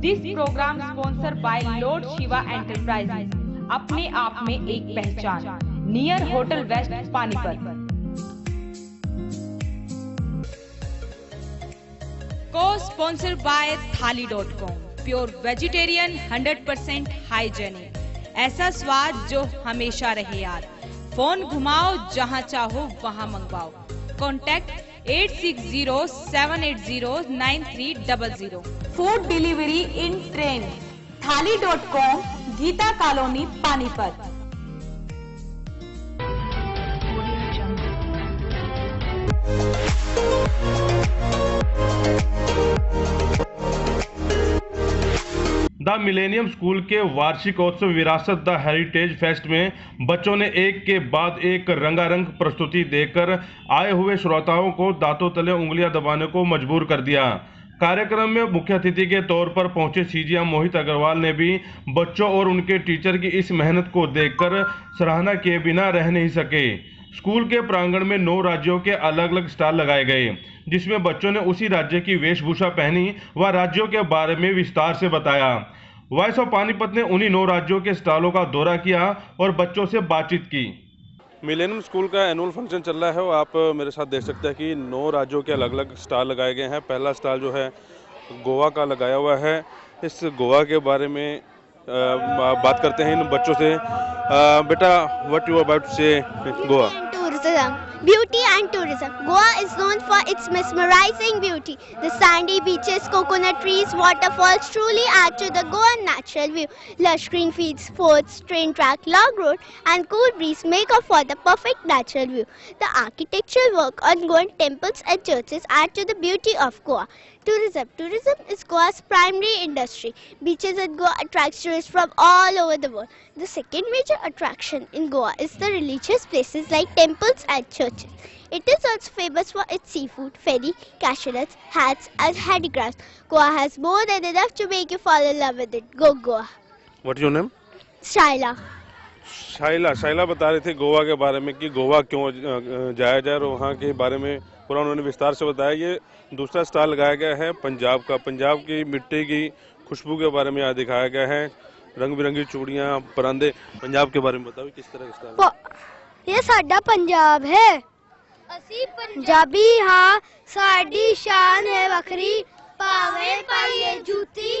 This program sponsor by lord Shiva enterprises, अपने आप में एक पहचान, नियर होटल वेस्ट पानीपत। को स्पॉन्सर बाय थाली.com, प्योर वेजिटेरियन 100% हाइजेनिक, ऐसा स्वाद जो हमेशा रहे याद। फोन घुमाओ, जहां चाहो वहां मंगवाओ। Contact 8607809300। Food delivery in train, थाली.com, Geeta colony Panipat. The millennium school के वार्षिकोत्सव विरासत द हेरिटेज फेस्ट में बच्चों ने एक के बाद एक रंगारंग प्रस्तुति देकर आए हुए श्रोताओं को दांतों तले उंगलियां दबाने को मजबूर कर दिया। कार्यक्रम में मुख्य अतिथि के तौर पर पहुंचे सीजीएम मोहित अग्रवाल ने भी बच्चों और उनके टीचर की इस मेहनत को देखकर सराहना किए बिना रह नहीं सके। स्कूल के प्रांगण में 9 राज्यों के अलग अलग स्टॉल लगाए गए, जिसमें बच्चों ने उसी राज्य की वेशभूषा पहनी व राज्यों के बारे में विस्तार से बताया। वॉइस ऑफ पानीपत ने उन्हीं 9 राज्यों के स्टॉलों का दौरा किया और बच्चों से बातचीत की। मिलेनियम स्कूल का एनुअल फंक्शन चल रहा है और आप मेरे साथ देख सकते हैं कि 9 राज्यों के अलग अलग स्टॉल लगाए गए हैं। पहला स्टॉल जो है गोवा का लगाया हुआ है। इस गोवा के बारे में बात करते हैं इन बच्चों से। बेटा, व्हाट यू अबाउट से Goa? Beauty and tourism. Goa is known for its mesmerizing beauty. The sandy beaches, coconut trees, waterfalls truly add to the Goan natural view. Lush green fields, forts, train track, log road and cool breeze make up for the perfect natural view. The architectural work on Goan temples and churches add to the beauty of Goa. Tourism. Tourism is Goa's primary industry. Beaches at Goa attract tourists from all over the world. The second major attraction in Goa is the religious places like temples and churches. It is also famous for its seafood, ferry, cashews, hats and handicrafts. Goa has more than enough to make you fall in love with it. Go Goa. What is your name? Shaila. शाइला बता रहे थे गोवा के बारे में कि गोवा क्यों जाया जाए और वहाँ के बारे में पूरा उन्होंने विस्तार से बताया। ये दूसरा स्टॉल लगाया गया है पंजाब का। पंजाब की मिट्टी की खुशबू के बारे में यहाँ दिखाया गया है। रंग बिरंगी चूड़ियाँ, परांदे। पंजाब के बारे में बताओ किस तरह का स्टॉल? ये साडा पंजाब है, पंजाबी हाँ साडी शान है वखरी। पावे पाइए जूती,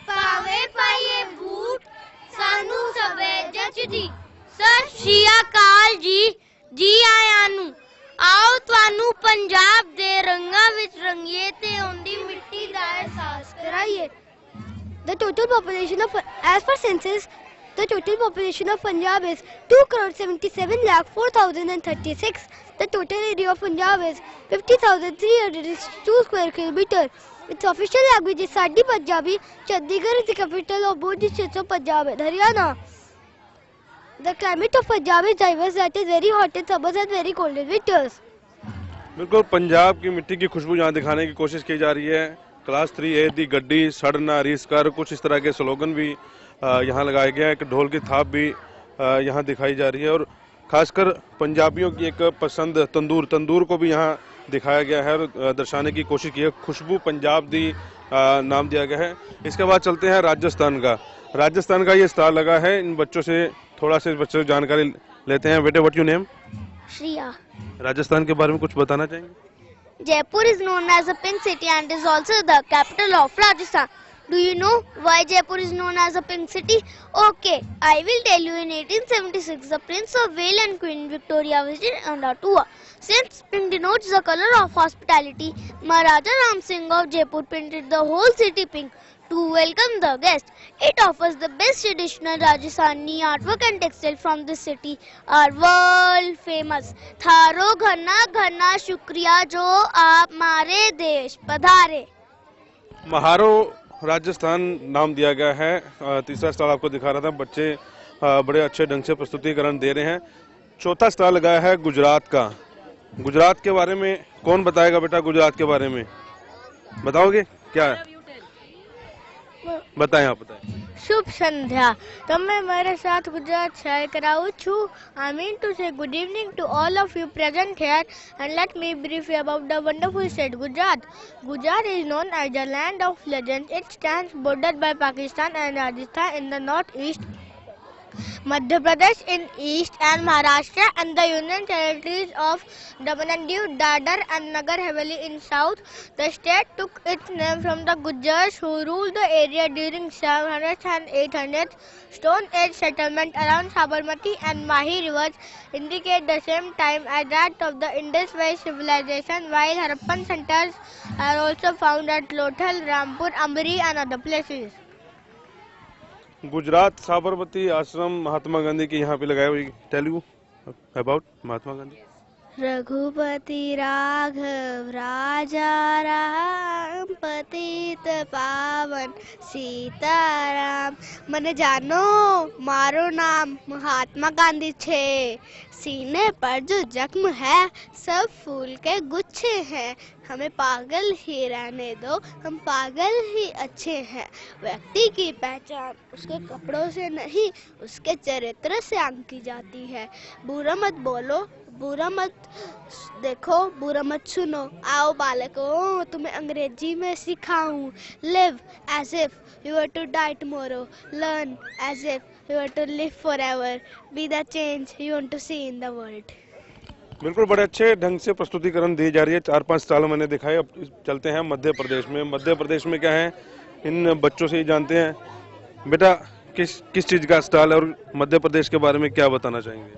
पावे पाइए बूट, सानू सबे जचदी। सत श्री अकाल जी, जी आया नू। आओ ਤੁਹਾਨੂੰ ਪੰਜਾਬ ਦੇ ਰੰਗਾਂ ਵਿੱਚ ਰੰਗੀਏ ਤੇ ਉਹਦੀ ਮਿੱਟੀ ਦਾ ਅਹਿਸਾਸ ਕਰਾਈਏ। The total population of, as per census, the total population of Punjab is 2,77,04,036. The total area of Punjab is 50,302 square kilometers. Its official language is Sadi Punjabi. Chandigarh is the capital of both the states of Punjab and Haryana. The climate of Punjab is diverse, that is very hot in summers and very cold in winters. बिल्कुल पंजाब की मिट्टी की खुशबू यहाँ दिखाने की कोशिश की जा रही है। क्लास 3A दी गड्डी सड़ना रीस कर, कुछ इस तरह के स्लोगन भी यहाँ लगाया गया है। एक ढोल की थाप भी यहाँ दिखाई जा रही है और खासकर पंजाबियों की एक पसंद तंदूर को भी यहाँ दिखाया गया है और दर्शाने की कोशिश की है। खुशबू पंजाब दी नाम दिया गया है। इसके बाद चलते हैं राजस्थान का ये स्टॉल लगा है। इन बच्चों से थोड़ा से बच्चों से जानकारी लेते हैं। बेटे, what you name? Shriya. Rajasthan के बारे में कुछ बताना चाहेंगे? Jaipur is known as a pink city and is also the capital of Rajasthan. Do you know why Jaipur is known as a pink city? Okay, I will tell you. In 1876, the Prince of Wales and Queen Victoria visited on a tour. Since pink denotes the color of hospitality, Maharaja Ram Singh of Jaipur painted the whole city pink to welcome the guests. It offers the best traditional Rajasthani artwork and textile from the city are world famous. थारो घना घना शुक्रिया जो आप हमारे देश पधारे। महारो राजस्थान नाम दिया गया है। तीसरा स्टॉल आपको दिखा रहा था। बच्चे बड़े अच्छे ढंग से प्रस्तुतिकरण दे रहे हैं। चौथा स्टॉल लगाया है गुजरात का। गुजरात के बारे में कौन बताएगा बेटा? गुजरात के बारे में बताओगे क्या है? बताएं, आप बताएं। शुभ संध्या તમે મારા સાથ ગુજરાત શેર કરાવું છું. I mean to say good evening to all of you present here and let me brief you about the wonderful state Gujarat. Gujarat is known as the land of legends. It stands bordered by Pakistan and Rajasthan in the northeast, Madhya Pradesh in east and Maharashtra and the Union Territories of Daman and Diu, Dadar and Nagar Haveli in south. The state took its name from the Gujars who ruled the area during 700th and 800th. Stone Age settlement around Sabarmati and Mahi rivers indicate the same time as that of the Indus Valley civilization, while Harappan centers are also found at Lothal, Rampur, Ambari and other places. Gujarat Sabarmati आश्रम महात्मा गांधी के यहाँ पे लगाया हुआ. Tell you about Mahatma Gandhi. Raghupati Raghav राजा राम पतित पावन सीताराम. મને જાનો મારો નામ महात्मा गांधी छे. सीने पर जो जख्म है सब फूल के गुच्छे हैं. हमें पागल ही रहने दो, हम पागल ही अच्छे हैं. व्यक्ति की पहचान उसके कपड़ों से नहीं उसके चरित्र से आंकी जाती है. बुरा मत बोलो, बुरा मत देखो, बुरा मत सुनो. आओ बालकों तुम्हें अंग्रेजी में सिखाऊं. Live as if you are to die tomorrow. Learn as if you are to live forever. Be the change you want to see in the world. बिल्कुल बड़े अच्छे ढंग से प्रस्तुतिकरण दी जा रही है. 4-5 स्टाल मैंने दिखाए. अब चलते हैं मध्य प्रदेश में. मध्य प्रदेश में क्या है इन बच्चों से ही जानते हैं. बेटा किस चीज का स्टाल है और मध्य प्रदेश के बारे में क्या बताना चाहेंगे.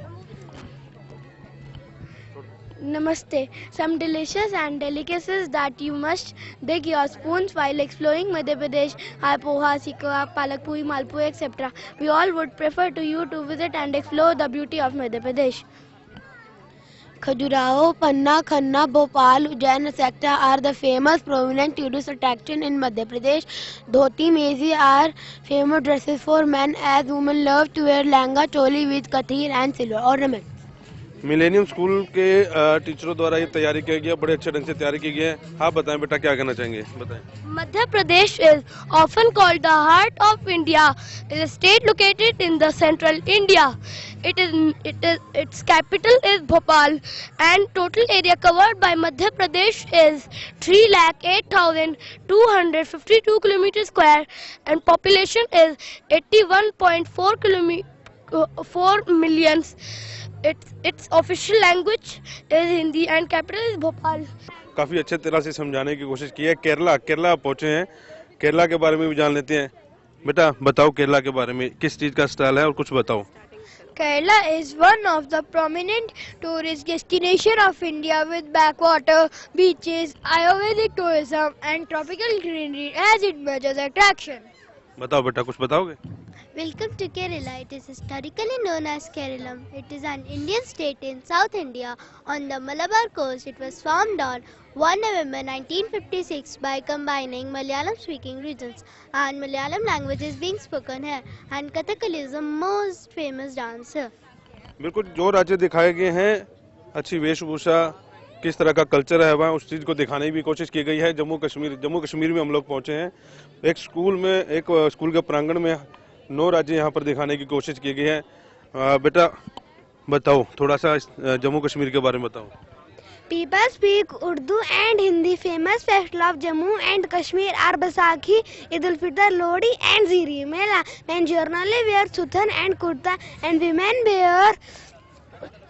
Namaste. Some delicious and delicacies that you must dig your spoons while exploring Madhya Pradesh are poha, sikka, palak puri, malpui, etc. We all would prefer to you to visit and explore the beauty of Madhya Pradesh. Khajuraho, Panna, Khanna, Bhopal, Ujjain, etc. are the famous prominent tourist attraction in Madhya Pradesh. Dhoti, mezi are famous dresses for men as women love to wear langa, choli with kathir and silver ornament. Millennium school के टीचरों द्वारा ये तैयारी किया गया. बड़े अच्छे ढंग से तैयारी की गई है. आप बताएं बेटा क्या कहना चाहेंगे. बताएं. Madhya Pradesh is often called the heart of India. It is a state located in the central India. Its capital is Bhopal and total area covered by Madhya Pradesh is 308,252 kilometers square and population is 81.4 million. Its official language is Hindi and capital is Bhopal. काफी अच्छे तरह से समझाने की कोशिश की है. केरला पहुंचे हैं. केरला के बारे में भी जान लेते हैं. बेटा बताओ केरला के बारे में किस चीज का स्टाइल है और कुछ बताओ. Kerala is one of the prominent tourist destination of India with backwater, beaches, Ayurvedic tourism and tropical greenery as its major attraction. बताओ बेटा कुछ बताओगे. Welcome to Kerala. It is historically known as Kerala. It is an Indian state in South India on the Malabar coast. It was formed on 1 November 1956 by combining Malayalam-speaking regions and Malayalam language is being spoken here. And Kathakali is the most famous dance here. बिल्कुल जो राज्य दिखाए गए हैं अच्छी वेशभूषा किस तरह का कल्चर है वहाँ उस चीज़ को दिखाने की भी कोशिश की गई है. जम्मू कश्मीर में हम लोग पहुँचे हैं. एक स्कूल के प्रांगण में 9 राज्य यहाँ पर दिखाने की कोशिश की गई है. बेटा बताओ थोड़ा सा जम्मू कश्मीर के बारे में बताओ. People speak Urdu and Hindi. Famous festival of Jammu and Kashmir are Baisakhi, Eid al-Fitr, Lodi and Ziri Mela. Men generally wear suthan and kurta and women wear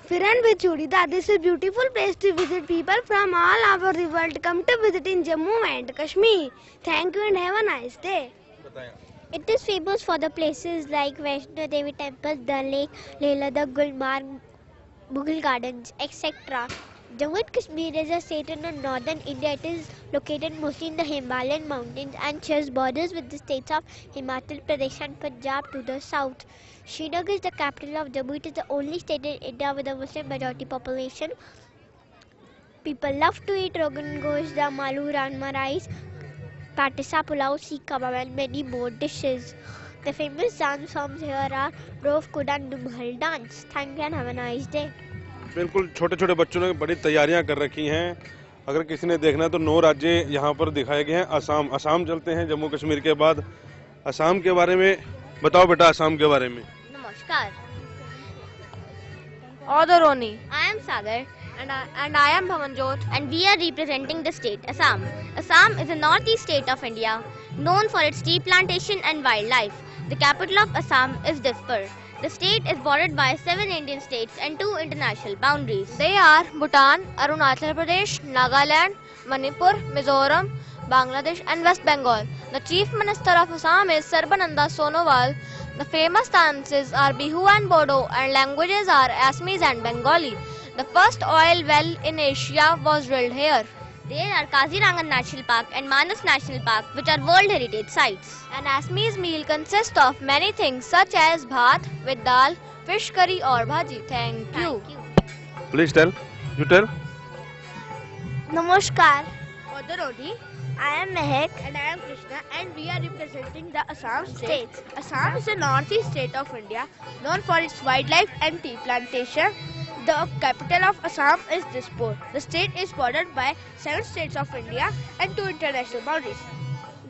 firan with chudidar. This is a beautiful place to visit. People from all over the world come to visit in Jammu and Kashmir. Thank you and have a nice day. It is famous for the places like Vaishno Devi Temple, Dal Lake, Leh Ladakh, Gulmarg, Mughal Gardens, etc. Jammu and Kashmir is a state in northern India. It is located mostly in the Himalayan mountains and shares borders with the states of Himachal Pradesh and Punjab to the south. Srinagar is the capital of Jammu. It is the only state in India with a Muslim majority population. People love to eat Rogan Gosh, Dum Aloo, Rajma rice, Patisa Pulao, Seekh Kebab and many more dishes. The famous dance forms here are Rov Kud and Dumhal dance. Thank you and have a nice day. बिल्कुल छोटे छोटे बच्चों ने बड़ी तैयारियां कर रखी हैं. अगर किसी ने देखना है तो 9 राज्य यहाँ पर दिखाए गए हैं. असम चलते हैं. जम्मू कश्मीर के बाद असम के बारे में बताओ बेटा असम के बारे में। Namaskar. Odoroni. I am Sagar And I am Bhavanjot. and we are representing the state Assam. Assam is a northeast state of India known for its tea plantation and wildlife. The capital of Assam is Dispur. The state is bordered by 7 Indian states and 2 international boundaries. They are Bhutan, Arunachal Pradesh, Nagaland, Manipur, Mizoram, Bangladesh and West Bengal. The Chief Minister of Assam is Sarbananda Sonowal. The famous dances are Bihu and Bodo and languages are Assamese and Bengali. The first oil well in Asia was drilled here. There are Kaziranga National Park and Manas National Park, which are World Heritage Sites. An Assamese meal consists of many things such as bhat with dal, fish curry or bhaji. Thank you. Please tell. You tell. Namaskar. Odoroni. I am Mehak. And I am Krishna and we are representing the Assam State. Assam is a northeast state of India known for its wildlife and tea plantation. The capital of Assam is Dispur. The state is bordered by 7 states of India and 2 international boundaries.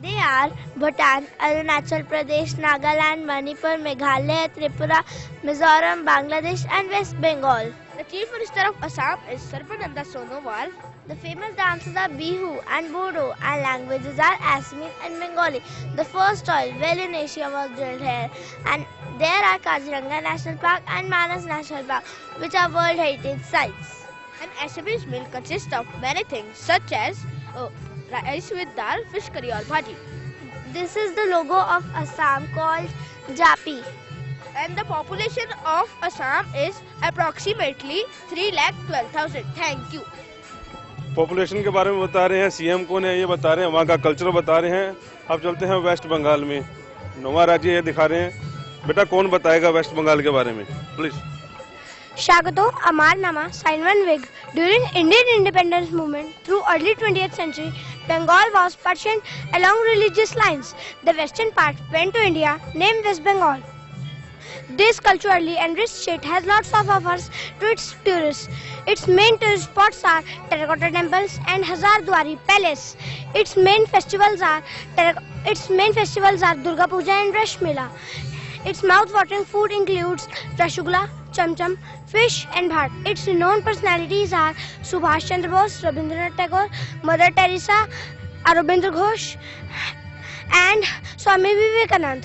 They are Bhutan, Arunachal Pradesh, Nagaland, Manipur, Meghalaya, Tripura, Mizoram, Bangladesh and West Bengal. The Chief Minister of Assam is Sarbananda Sonowal. The famous dances are Bihu and Bodo and languages are Assamese and Bengali. The first oil well in Asia was drilled here and there are Kaziranga National Park and Manas National Park, which are World Heritage Sites. An Assamese meal consists of many things such as rice with dal, fish curry or bhaji. This is the logo of Assam called Japi. And the population of Assam is approximately 3,12,000. Thank you. Population के बारे में बता रहे हैं, CM कौन है ये बता रहे हैं, वहाँ का कल्चर बता रहे हैं। अब चलते हैं वेस्ट बंगाल में, नवा राज्य ये दिखा रहे हैं। बेटा कौन बताएगा वेस्ट बंगाल के बारे में, please. Shagato Amar Nama Simon Wig. During Indian independence movement through early 20th century, Bengal was partitioned along religious lines. The western part went to India, named West Bengal. This culturally enriched state has lots of offers to its tourists. Its main tourist spots are terracotta temples and Hazardwari Palace. Its main festivals are Durga Puja and Rash Mela. Its mouth-watering food includes rasgulla, cham cham, fish and bhat. Its renowned personalities are Subhash Chandra Bose, Rabindranath Tagore, Mother Teresa, Aurobindo Ghosh and Swami Vivekanand.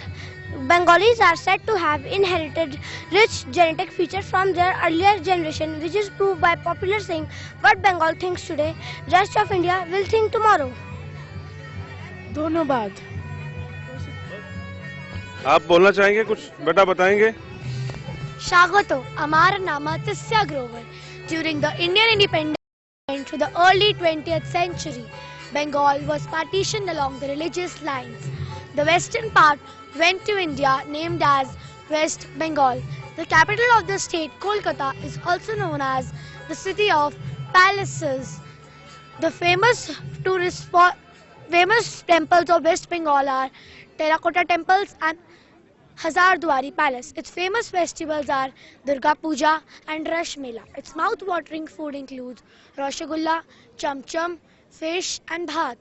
Bengalis are said to have inherited rich genetic features from their earlier generation, which is proved by popular saying, "What Bengal thinks today, rest of India will think tomorrow." धन्यवाद. आप बोलना चाहेंगे कुछ, बेटा बताएंगे? Shagato Amar Nama Tisya Grover. During the Indian independence to the early 20th century, Bengal was partitioned along the religious lines. The western part went to India, named as West Bengal. The capital of the state, Kolkata, is also known as the city of palaces. The famous temples of West Bengal are Terracotta Temples and Hazardwari Palace. Its famous festivals are Durga Puja and Rash Mela. Its mouth-watering food includes rasgulla, cham cham, fish and bhat.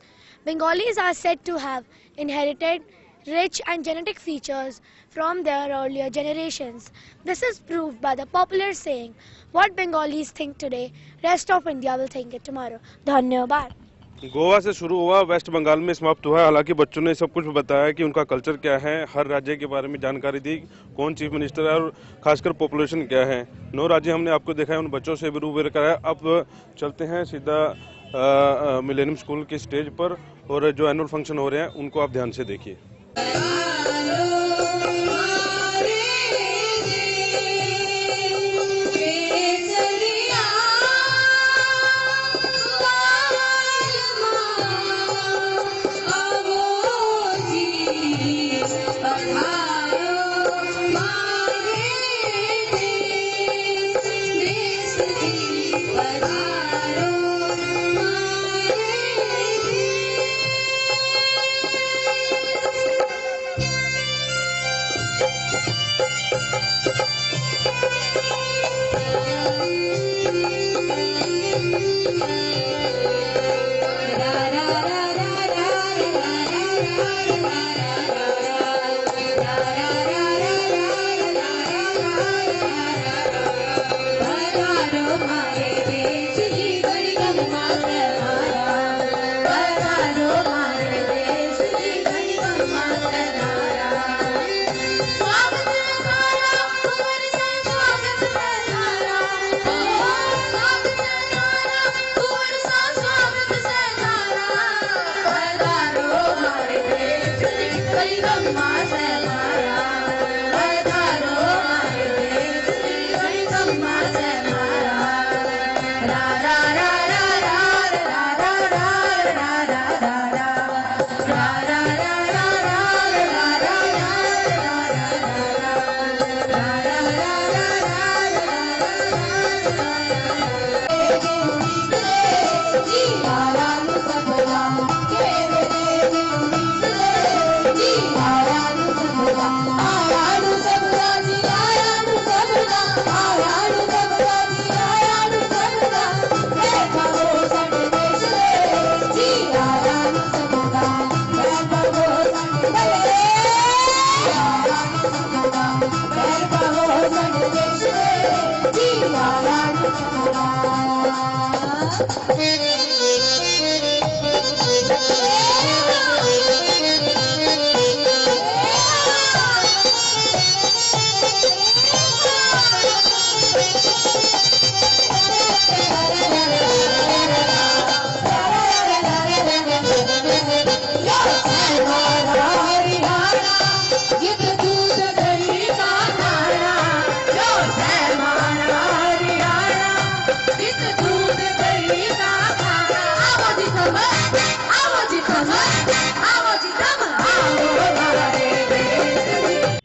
Bengalis are said to have inherited rich and genetic features from their earlier generations. This is proved by the popular saying, "What Bengalis think today, rest of India will think it tomorrow." Dhanyabad. Goa से शुरू हुआ, waste Bengal में समाप्त हुआ। हालांकि बच्चों ने सब कुछ बताया कि उनका कल्चर क्या है, हर राज्य के बारे में जानकारी दी, कौन चीफ मिनिस्टर है और खासकर पॉपुलेशन क्या है। 9 राज्य हमने आपको दिखाया, उन बच्चों से भी रूबरू कराया। अब चलते हैं सीधा मिलेनियम स्कूल के स्टेज पर और जो एनुअल फंक्शन हो रहे हैं उनको आप ध्यान से देखिए।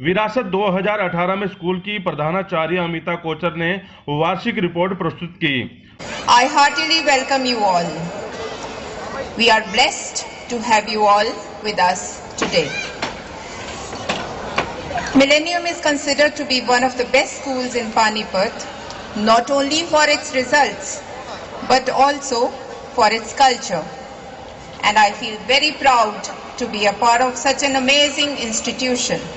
विरासत 2018 में स्कूल की प्रधानाचार्य अमिता कोचर ने वार्षिक रिपोर्ट प्रस्तुत की। I heartily welcome you all. We are blessed to have you all with us today. Millennium is considered to be one of the best schools in Panipat, not only for its results, but also for its culture. And I feel very proud to be a part of such an amazing institution.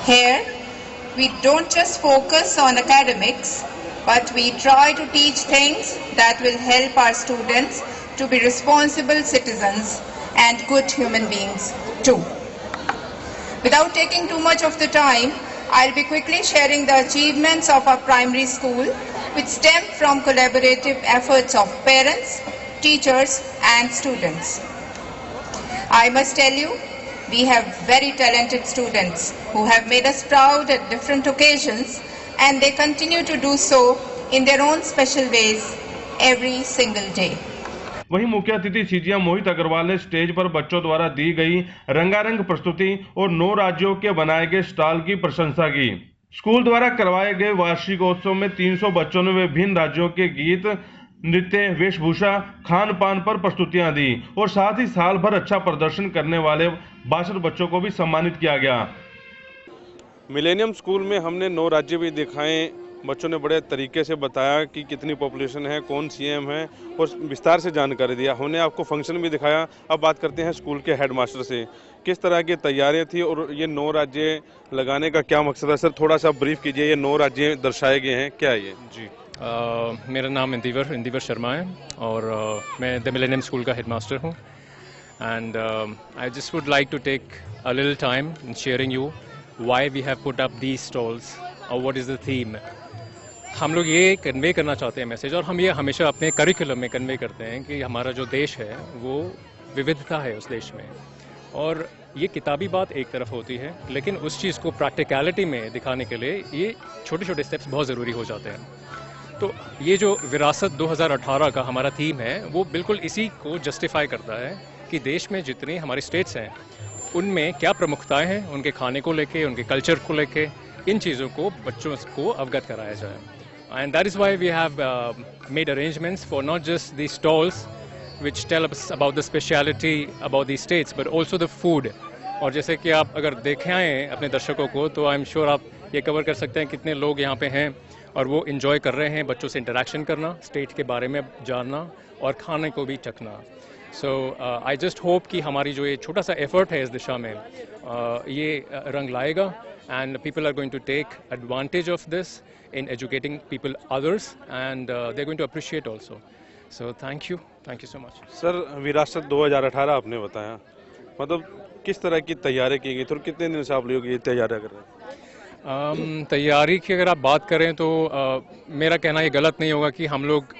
Here, we don't just focus on academics, but we try to teach things that will help our students to be responsible citizens and good human beings too. Without taking too much of the time, I'll be quickly sharing the achievements of our primary school, which stem from collaborative efforts of parents, teachers and students. I must tell you, we have very talented students who have made us proud at different occasions, and they continue to do so in their own special ways every single day. वहीं मुख्य अतिथि CGM Mohit Agarwal ने stage पर बच्चों द्वारा दी गई रंगारंग प्रस्तुति और 9 राज्यों के बनाए गए स्टॉल की प्रशंसा की। स्कूल द्वारा करवाए गए वार्षिकोत्सव में 300 बच्चों ने विभिन्न राज्यों के गीत, नृत्य, वेशभूषा, खान पान पर प्रस्तुतियां दी और साथ ही साल भर अच्छा प्रदर्शन करने वाले 62 बच्चों को भी सम्मानित किया गया। मिलेनियम स्कूल में हमने 9 राज्य भी दिखाए। बच्चों ने बड़े तरीके से बताया कि कितनी पॉपुलेशन है, कौन सीएम है और विस्तार से जानकारी दिया। हमने आपको फंक्शन भी दिखाया। अब बात करते हैं स्कूल के हेडमास्टर से, किस तरह की तैयारियां थी और ये 9 राज्य लगाने का क्या मकसद है? सर थोड़ा सा ब्रीफ कीजिए, ये 9 राज्य दर्शाए गए हैं, क्या है ये? जी मेरा नाम इंदिवर शर्मा है और मैं द मिलेनियम स्कूल का हेडमास्टर हूँ। And I just would like to take a little time in sharing you why we have put up these stalls और व्हाट इज़ द थीम। हम लोग ये कन्वे करना चाहते हैं मैसेज, और हम ये हमेशा अपने करिकुलम में कन्वे करते हैं कि हमारा जो देश है वो विविधता है उस देश में। और ये किताबी बात एक तरफ होती है, लेकिन उस चीज़ को प्रैक्टिकलिटी में दिखाने के लिए ये छोटे छोटे स्टेप्स बहुत ज़रूरी हो जाते हैं। तो ये जो विरासत 2018 का हमारा थीम है वो बिल्कुल इसी को जस्टिफाई करता है कि देश में जितनी हमारी स्टेट्स हैं उनमें क्या प्रमुखताएं हैं, उनके खाने को लेके, उनके कल्चर को लेके, इन चीज़ों को बच्चों को अवगत कराया जाए। And that is why we have made arrangements for not just the stalls which tell us about the speciality about the states but also the food. और जैसे कि आप अगर देखें आएँ अपने दर्शकों को तो आई एम श्योर आप ये कवर कर सकते हैं कितने लोग यहाँ पे हैं और वो इन्जॉय कर रहे हैं बच्चों से इंटरेक्शन करना, स्टेट के बारे में जानना और खाने को भी चखना। सो आई जस्ट होप कि हमारी जो ये छोटा सा एफर्ट है इस दिशा में ये रंग लाएगा and people are going to take advantage of this in educating people others and they are going to appreciate also. So thank you so much. Sir Virasat 2018 आपने बताया, मतलब किस तरह की तैयारी की गई थी और कितने दिन से आप लोग ये तैयारियाँ कर रहे हैं? तैयारी की अगर आप बात करें तो मेरा कहना ये गलत नहीं होगा कि हम लोग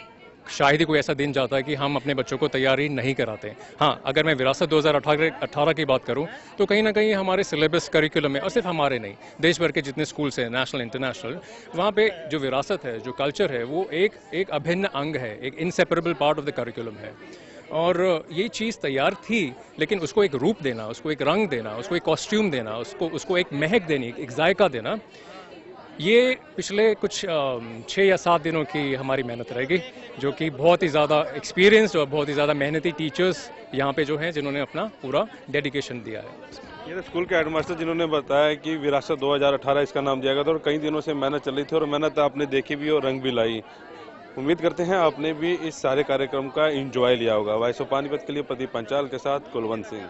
शायद ही कोई ऐसा दिन जाता है कि हम अपने बच्चों को तैयारी नहीं कराते। हाँ, अगर मैं विरासत 2018 की बात करूं तो कहीं ना कहीं हमारे सिलेबस करिकुलम में, और सिर्फ हमारे नहीं, देश भर के जितने स्कूल्स हैं, नेशनल इंटरनेशनल, वहाँ पे जो विरासत है, जो कल्चर है, वो एक अभिन्न अंग है, एक inseparable part of the curriculum है। और ये चीज़ तैयार थी, लेकिन उसको एक रूप देना, उसको एक रंग देना, उसको एक कॉस्ट्यूम देना, उसको एक महक देनी, एक जायका देना, ये पिछले कुछ 6 या 7 दिनों की हमारी मेहनत रहेगी, जो कि बहुत ही ज़्यादा एक्सपीरियंस्ड और बहुत ही ज़्यादा मेहनती टीचर्स यहाँ पे जो हैं, जिन्होंने अपना पूरा डेडिकेशन दिया है। ये स्कूल के हेडमास्टर जिन्होंने बताया कि विरासत 2018 इसका नाम दिया गया था और कई दिनों से मेहनत चल रही थी और मेहनत आपने देखी भी और रंग भी लाई। उम्मीद करते हैं आपने भी इस सारे कार्यक्रम का एंजॉय लिया होगा। वॉइस ऑफ पानीपत के लिए प्रदीप पंचाल के साथ कुलवंत सिंह।